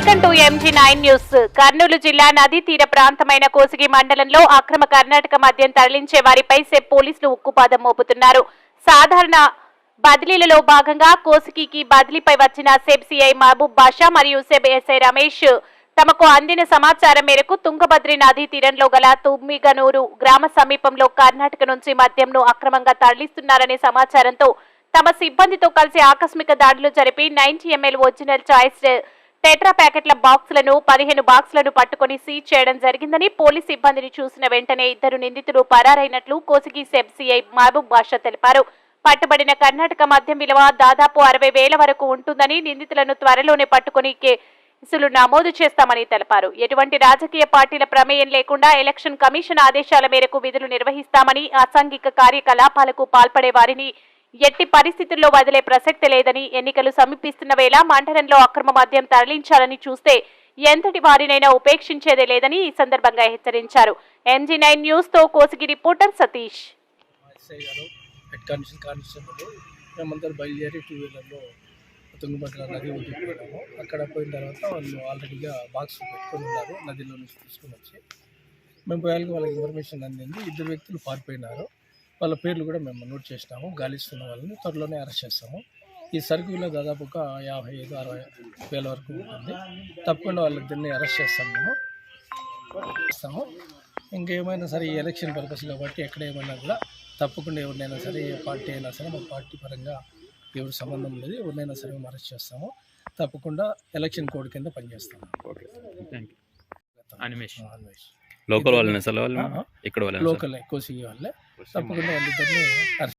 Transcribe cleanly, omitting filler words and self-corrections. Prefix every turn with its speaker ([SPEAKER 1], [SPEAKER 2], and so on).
[SPEAKER 1] Welcome to MG9 news. Kurnool జిల్లా నదీ తీర ప్రాంతమైన కోసిగి మండలంలో అక్రమ కర్ణాటక మద్యం తరలించే వారిపై సెబ్ పోలీసులు ఉక్కుపాదం మోపుతున్నారు. సాధారణ బదిలీలలో భాగంగా కోసిగికి బదిలీపై వచ్చిన సెబ్ సిఐ మహబూబ్ బాషా మరియు సెబ్ ఎస్ఐ రమేష్ తమకు అందిన సమాచారం మేరకు తుంగభద్రి నదీ తీరంలో గల తుమ్మిగనూరు గ్రామ సమీపంలో కర్ణాటక నుంచి మద్యంను అక్రమంగా తరలిస్తున్నారనే సమాచారంతో తమ సిబ్బందితో కలిసి ఆకస్మిక దాడులు జరిపి 90 ml ఒరిజినల్ చాయిస్ టెట్రా ప్యాకెట్ల బాక్సులను 15 బాక్సులను పట్టుకుని సీజ్ చేయడం జరిగిందని పోలీస్ సిబ్బందిని చూసిన వెంటనే ఇద్దరు నిందితులు పరారైనట్లు కోసిగి సెబ్ సిఐ మహబూబ్ బాషా తెలిపారు. పట్టుబడిన కర్ణాటక మద్యం విలువ దాదాపు 60,000 వరకు ఉంటుందని, నిందితులను త్వరలోనే పట్టుకుని కేసులు నమోదు చేస్తామని తెలిపారు. ఎటువంటి రాజకీయ పార్టీల ప్రమేయం లేకుండా ఎలక్షన్ కమిషన్ ఆదేశాల మేరకు విధులు నిర్వహిస్తామని, అసాంఘిక కార్యకలాపాలకు పాల్పడే వారిని ఎట్టి పరిస్థితుల్లో వదిలే ప్రసక్తి లేదని, ఎన్నికలు సమీపిస్తున్న వేళ మండలంలో అక్రమ మద్యం తరలించాలని చూస్తే ఎంతటి వారినైనా ఉపేక్షించేదే లేదని ఈ సందర్భంగా హెచ్చరించారు. MG9 న్యూస్ తో కోసిగి రిపోర్టర్ సతీష్.
[SPEAKER 2] మేమందరూ బయలుదేరి 2 వీలర్లో తుంగభద్ర నది ఒడ్డుకు పోయినాము. అక్కడ పోయిన తర్వాత వాళ్ళు ఆల్రెడీగా బాక్స్ పెట్టుకొని ఉన్నారు. నదిలో నుంచి తీసుకుని వచ్చి మేము పోయాలి వాళ్ళకి ఇన్ఫర్మేషన్ అందింది. 2 వ్యక్తులు పారిపోయినారు. వాళ్ళ పేర్లు కూడా మేము నోట్ చేసినాము. గాలిస్తున్న వాళ్ళని త్వరలోనే అరెస్ట్ చేస్తాము. ఈ సరుకులో దాదాపు ఒక 55-60 వేల వరకు ఉంటుంది. తప్పకుండా వాళ్ళిద్దరిని అరెస్ట్ చేస్తాము. ఇంకేమైనా సరే ఈ ఎలక్షన్ పర్పస్ కాబట్టి ఎక్కడ ఏమైనా కూడా తప్పకుండా ఎవరినైనా సరే, ఏ పార్టీ అయినా సరే, మా పార్టీ పరంగా ఎవరు సంబంధం లేదు, ఎవరినైనా సరే మేము అరెస్ట్ చేస్తాము. తప్పకుండా ఎలక్షన్ కోడ్ కింద పనిచేస్తాము.
[SPEAKER 3] అన్వేష్ లోకల్ వాళ్ళనే, అసలు వాళ్ళు ఇక్కడ వాళ్ళే,
[SPEAKER 2] లోకల్ కోసిగి వాళ్ళే. తప్పకుండా వాళ్ళిద్దరిని